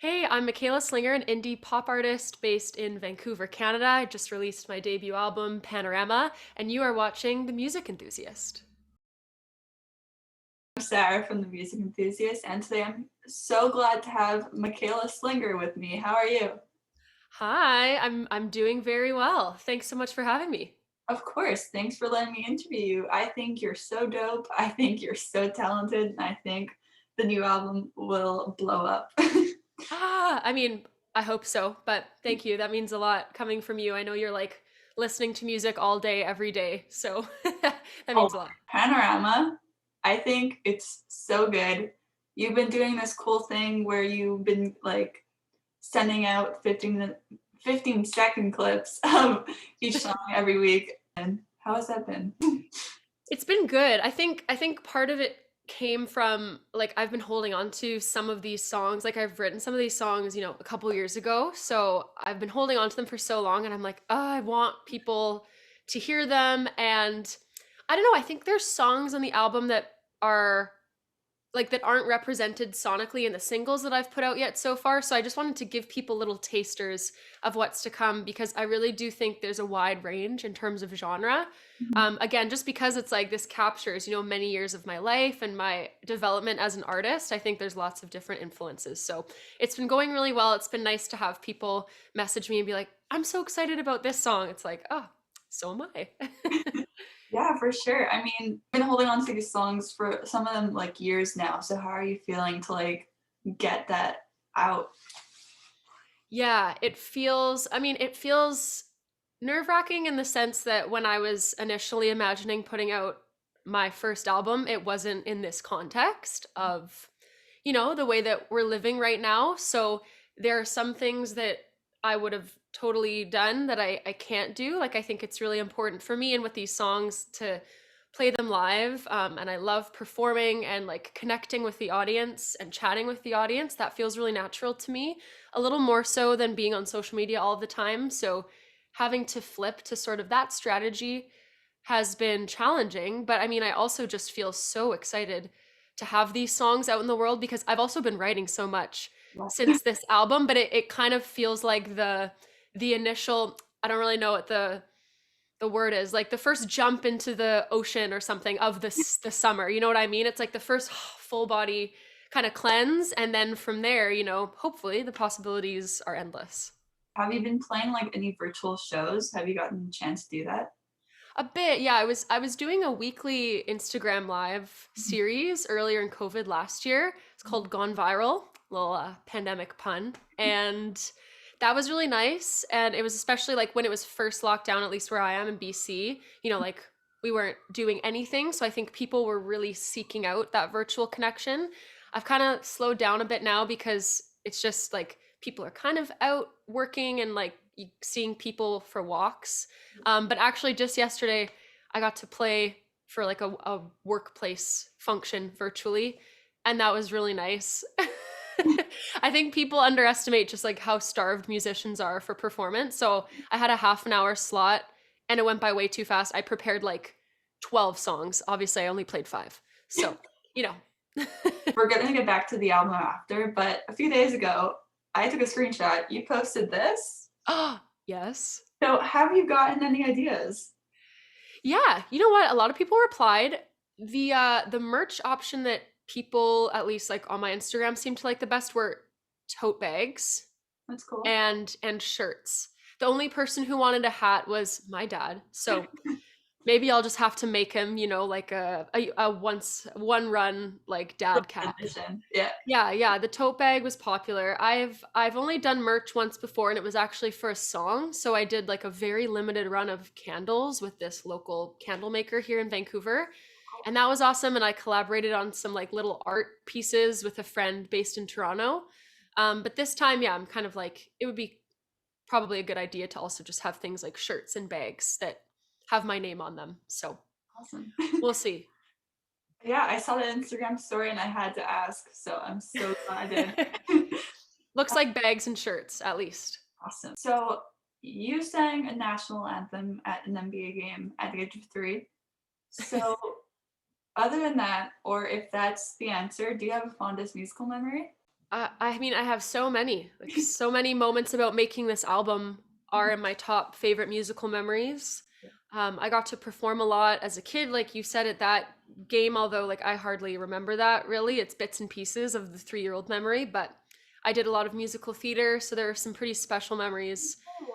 Hey, I'm Michaela Slinger, an indie pop artist based in Vancouver, Canada. I just released my debut album, Panorama, and you are watching The Music Enthusiast. Sarah from The Music Enthusiast, and today I'm so glad to have Michaela Slinger with me. How are you? Hi, I'm doing very well. Thanks so much for having me. Of course, thanks for letting me interview you. I think you're so dope. I think you're so talented, and I think the new album will blow up. I hope so, but thank you. That means a lot coming from you. I know you're like listening to music all day, every day, so that Oh, means a lot. Panorama, I think it's so good. You've been doing this cool thing where you've been like sending out 15-second clips of each song every week. And how has that been? It's been good. I think part of it came from like I've been holding on to some of these songs. Like I've written some of these songs, a couple years ago. So I've been holding on to them for so long and I'm like, "Oh, I want people to hear them." And I don't know, I think there's songs on the album that are like that aren't represented sonically in the singles that I've put out yet so far. So I just wanted to give people little tasters of what's to come because I really do think there's a wide range in terms of genre. Again, just because it's like this captures, many years of my life and my development as an artist, I think there's lots of different influences. So it's been going really well. It's been nice to have people message me and be like, I'm so excited about this song. It's like, oh, so am I. Yeah, for sure. I mean, I've been holding on to these songs for some of them like years now. So how are you feeling to like get that out? Yeah, it feels nerve-wracking in the sense that when I was initially imagining putting out my first album, it wasn't in this context of, the way that we're living right now. So there are some things that I would have totally done that I can't do. Like I think it's really important for me and with these songs to play them live. And I love performing and like connecting with the audience and chatting with the audience. That feels really natural to me, a little more so than being on social media all the time. So having to flip to sort of that strategy has been challenging. But I mean, I also just feel so excited to have these songs out in the world because I've also been writing so much since this album, but it kind of feels like the initial, I don't really know what the word is, like the first jump into the ocean or something of the summer. You know what I mean? It's like the first full body kind of cleanse, and then from there, hopefully the possibilities are endless. Have you been playing like any virtual shows? Have you gotten a chance to do that? A bit, yeah. I was doing a weekly Instagram live series earlier in COVID last year. It's called Gone Viral, little pandemic pun, and that was really nice. And it was especially like when it was first locked down, at least where I am in BC. Like we weren't doing anything, so I think people were really seeking out that virtual connection. I've kind of slowed down a bit now because it's just like people are kind of out working and like seeing people for walks, but actually, just yesterday, I got to play for like a workplace function virtually, and that was really nice. I think people underestimate just like how starved musicians are for performance. So I had a half an hour slot and it went by way too fast. I prepared like 12 songs. Obviously, I only played five. So, you know. We're gonna get back to the album after, but a few days ago, I took a screenshot. You posted this. Oh, yes. So have you gotten any ideas? Yeah, you know what? A lot of people replied. The merch option that people, at least like on my Instagram, seemed to like the best were tote bags That's cool. and shirts. The only person who wanted a hat was my dad. So maybe I'll just have to make him, like a once one run like dad cap. Edition. Yeah. Yeah, yeah, the tote bag was popular. I've only done merch once before and it was actually for a song. So I did like a very limited run of candles with this local candle maker here in Vancouver. And that was awesome and I collaborated on some like little art pieces with a friend based in Toronto. But this time, yeah, I'm kind of like it would be probably a good idea to also just have things like shirts and bags that have my name on them. So, Awesome. we'll see. Yeah, I saw the Instagram story and I had to ask, so I'm so glad I did. Looks like bags and shirts at least. Awesome. So you sang a national anthem at an NBA game at the age of 3. So other than that, or if that's the answer, do you have a fondest musical memory? I mean, I have so many, like so many moments about making this album are in my top favorite musical memories. I got to perform a lot as a kid, like you said at that game, although like I hardly remember that really. It's bits and pieces of the 3-year-old memory, but I did a lot of musical theater, so there are some pretty special memories. Oh.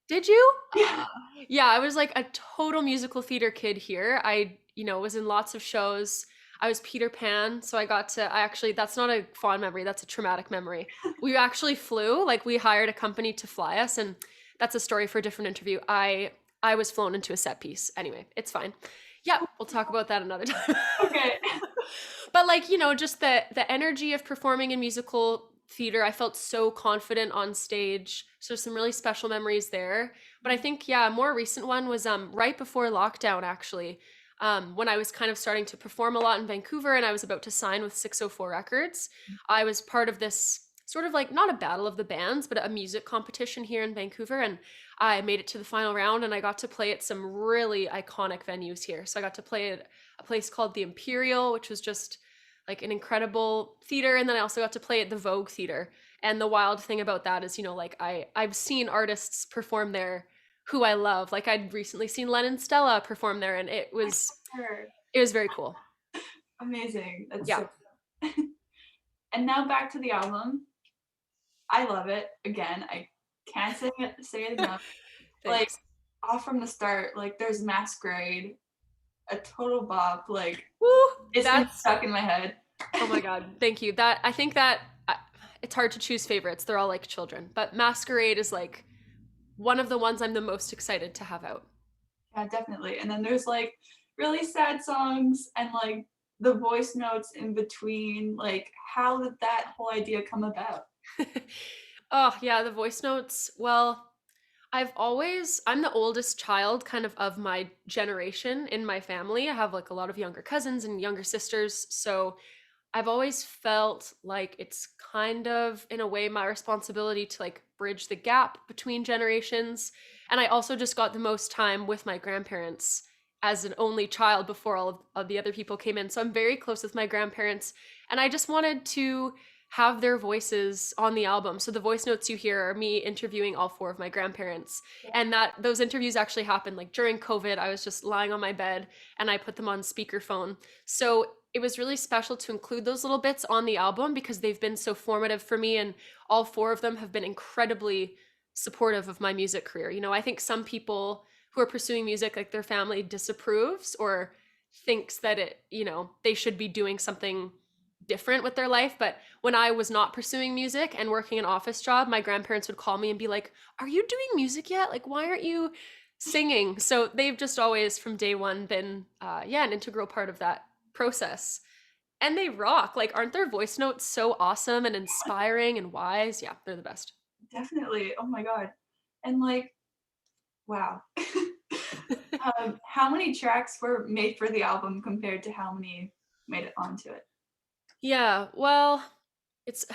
Did you? Yeah. Yeah, I was like a total musical theater kid here. I, was in lots of shows. I was Peter Pan, so I actually, that's not a fond memory, that's a traumatic memory. We actually flew, like we hired a company to fly us, and that's a story for a different interview. I was flown into a set piece. Anyway, it's fine. Yeah, we'll talk about that another time. Okay. But like, just the energy of performing in musical theater, I felt so confident on stage. So some really special memories there. But I think, yeah, a more recent one was right before lockdown actually. When I was kind of starting to perform a lot in Vancouver and I was about to sign with 604 Records. I was part of this sort of like not a battle of the bands, but a music competition here in Vancouver, and I made it to the final round and I got to play at some really iconic venues here. So I got to play at a place called the Imperial, which was just like an incredible theater, and then I also got to play at the Vogue Theater. And the wild thing about that is, like I've seen artists perform there who I love. Like I'd recently seen Lennon Stella perform there, and Sure. it was very cool. Amazing. That's Yeah. so. And now back to the album. I love it. Again, I can't say it enough. Like Thanks. off from the start, like there's Masquerade, a total bop. Like Woo! it's been That's stuck in my head. Oh my god, thank you. That I think that it's hard to choose favorites. They're all like children, but Masquerade is like one of the ones I'm the most excited to have out. Yeah, definitely. And then there's like really sad songs and like the voice notes in between. Like, how did that whole idea come about? Oh, yeah, the voice notes. Well, I'm the oldest child kind of my generation in my family. I have like a lot of younger cousins and younger sisters. So I've always felt like it's kind of, in a way, my responsibility to like bridge the gap between generations. And I also just got the most time with my grandparents as an only child before all of the other people came in. So I'm very close with my grandparents. And I just wanted to have their voices on the album. So the voice notes you hear are me interviewing all 4 of my grandparents. And that those interviews actually happened like during COVID. I was just lying on my bed and I put them on speakerphone. So it was really special to include those little bits on the album because they've been so formative for me, and all 4 of them have been incredibly supportive of my music career. I think some people who are pursuing music, like their family disapproves or thinks that they should be doing something different with their life. But when I was not pursuing music and working an office job, my grandparents would call me and be like, "Are you doing music yet? Like, why aren't you singing?" So they've just always from day one been an integral part of that process. And they rock. Like, aren't their voice notes so awesome and inspiring and wise? Yeah, they're the best. Definitely. Oh my God. And like, wow. How many tracks were made for the album compared to how many made it onto it? Yeah, well, it's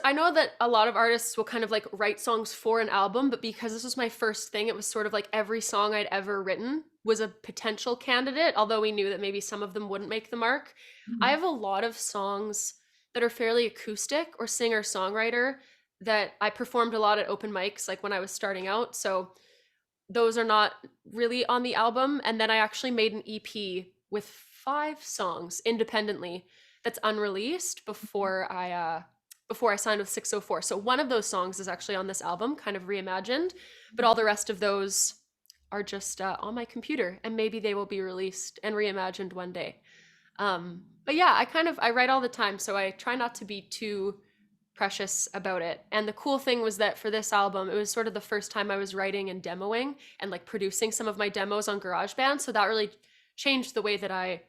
I know that a lot of artists will kind of like write songs for an album, but because this was my first thing, it was sort of like every song I'd ever written was a potential candidate, although we knew that maybe some of them wouldn't make the mark. I Mhm. have a lot of songs that are fairly acoustic or singer-songwriter that I performed a lot at open mics like when I was starting out. So those are not really on the album. And then I actually made an EP with 5 songs independently that's unreleased before I signed with 604. So one of those songs is actually on this album, kind of reimagined, but all the rest of those are just on my computer, and maybe they will be released and reimagined one day. But yeah, I write all the time, so I try not to be too precious about it. And the cool thing was that for this album, it was sort of the first time I was writing and demoing and like producing some of my demos on GarageBand. So that really changed the way that I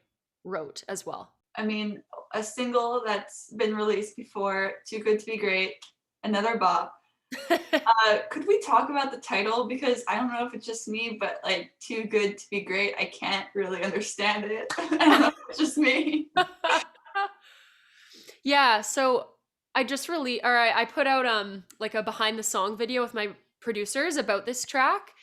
wrote as well. I mean, a single that's been released before, Too Good to Be Great, another bop. Could we talk about the title? Because I don't know if it's just me, but like Too Good to Be Great, I can't really understand it. I don't know if it's just me. Yeah, so I put out like a behind the song video with my producers about this track.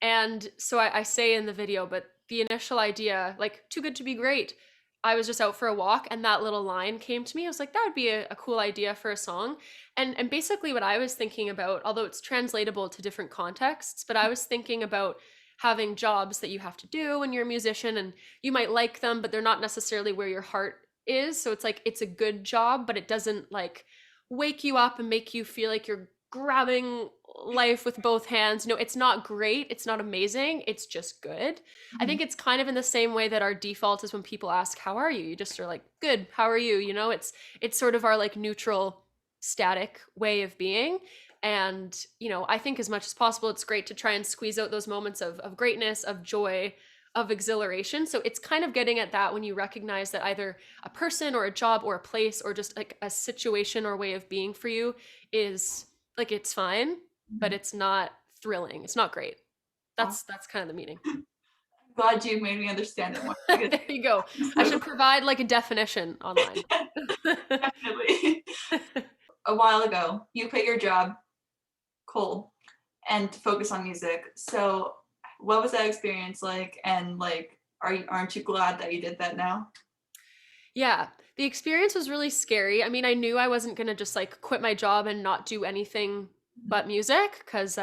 And so I say in the video, but the initial idea, like Too Good to Be Great, I was just out for a walk and that little line came to me. I was like, that would be a cool idea for a song. And basically what I was thinking about, although it's translatable to different contexts, but I was thinking about having jobs that you have to do when you're a musician and you might like them, but they're not necessarily where your heart is. So it's like it's a good job, but it doesn't like wake you up and make you feel like you're grabbing life with both hands. No, it's not great. It's not amazing. It's just good. I Mhm. think it's kind of in the same way that our default is when people ask, "How are you?" You just are like, "Good. How are you?" You know, it's sort of our like neutral, static way of being. And, I think as much as possible, it's great to try and squeeze out those moments of greatness, of joy, of exhilaration. So it's kind of getting at that when you recognize that either a person or a job or a place or just like a situation or way of being for you is like it's fine, but Mhm. it's not thrilling. It's not great. Awesome. That's kind of the meaning. Glad you made me understand it more because There you go. I should provide like a definition online. definitely. A while ago, you quit your job cold and to focus on music. So, what was that experience like? And like, aren't you glad that you did that now? Yeah, the experience was really scary. I mean, I knew I wasn't gonna just like quit my job and not do anything but music because,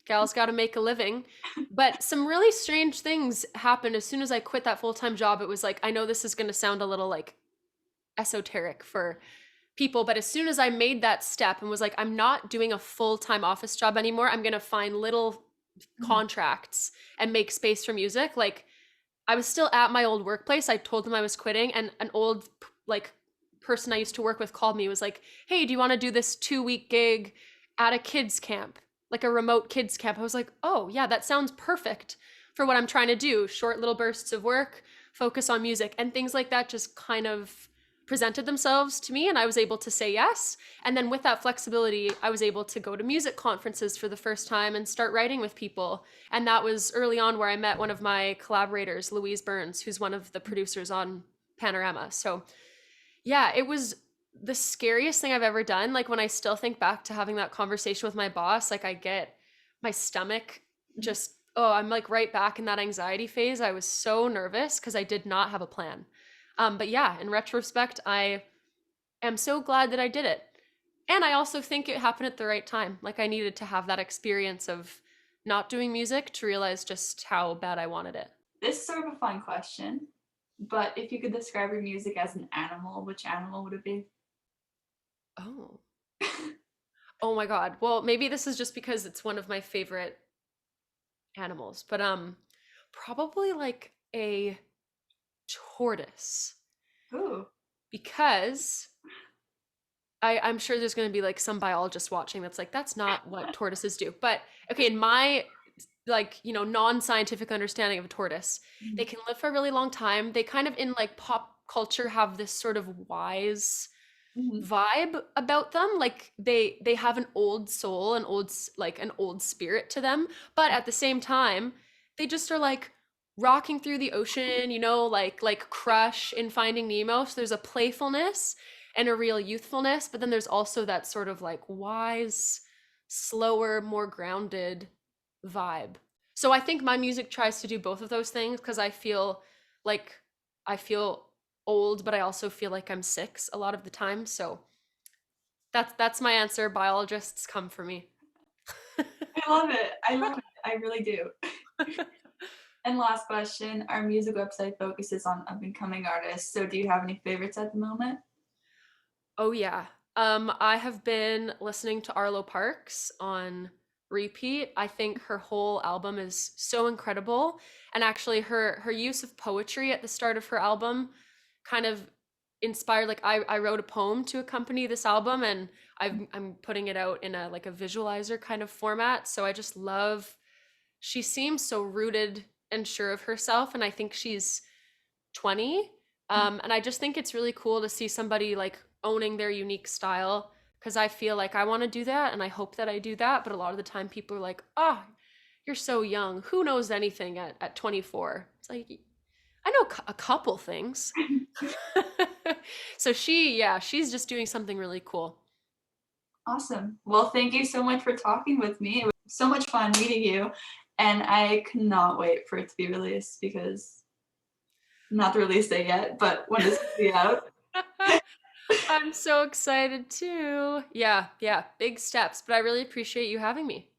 gals got to make a living. But some really strange things happened as soon as I quit that full time job. It was like, I know this is gonna sound a little like esoteric for people, but as soon as I made that step and was like, I'm not doing a full time office job anymore, I'm gonna find little Mhm. contracts and make space for music. Like, I was still at my old workplace. I told them I was quitting, and an old like person I used to work with called me, was like, "Hey, do you want to do this 2-week gig at a kids camp? Like a remote kids camp?" I was like, "Oh, yeah, that sounds perfect for what I'm trying to do. Short little bursts of work, focus on music." And things like that just kind of presented themselves to me and I was able to say yes. And then with that flexibility, I was able to go to music conferences for the first time and start writing with people. And that was early on where I met one of my collaborators, Louise Burns, who's one of the producers on Panorama. So, yeah, it was the scariest thing I've ever done. Like, when I still think back to having that conversation with my boss, like, I get my stomach just, oh, I'm like right back in that anxiety phase. I was so nervous because I did not have a plan. But yeah, in retrospect, I am so glad that I did it. And I also think it happened at the right time. Like, I needed to have that experience of not doing music to realize just how bad I wanted it. This is sort of a fun question, but if you could describe your music as an animal, which animal would it be? Oh. Oh my God. Well, maybe this is just because it's one of my favorite animals, but probably like a tortoise Ooh. because I'm sure there's going to be like some biologist watching that's like, that's not what tortoises do. But okay, in my like, non-scientific understanding of a tortoise, they Mhm. can live for a really long time. They kind of in like pop culture have this sort of wise Mhm. vibe about them. Like they have an old soul, like an old spirit to them, but at the same time they just are like rocking through the ocean, like Crush in Finding Nemo. So there's a playfulness and a real youthfulness, but then there's also that sort of like wise, slower, more grounded vibe. So I think my music tries to do both of those things because like I feel old, but I also feel like I'm 6 a lot of the time. So that's my answer. Biologists come for me. I love it. I love it. I really do. And last question, our music website focuses on up and coming artists. So do you have any favorites at the moment? Oh yeah. I have been listening to Arlo Parks on repeat. I think her whole album is so incredible. And actually her use of poetry at the start of her album kind of inspired, like I wrote a poem to accompany this album and I'm putting it out in a like a visualizer kind of format. So I just love, she seems so rooted and sure of herself and I think she's 20. And I just think it's really cool to see somebody like owning their unique style because I feel like I want to do that and I hope that I do that. But a lot of the time people are like, oh, you're so young. Who knows anything at 24? It's like, I know a couple things. So yeah, she's just doing something really cool. Awesome. Well, thank you so much for talking with me. It was so much fun meeting you. And I cannot wait for it to be released because Not the release date yet, but when it's gonna be out. I'm so excited too. Yeah, yeah, big steps, but I really appreciate you having me.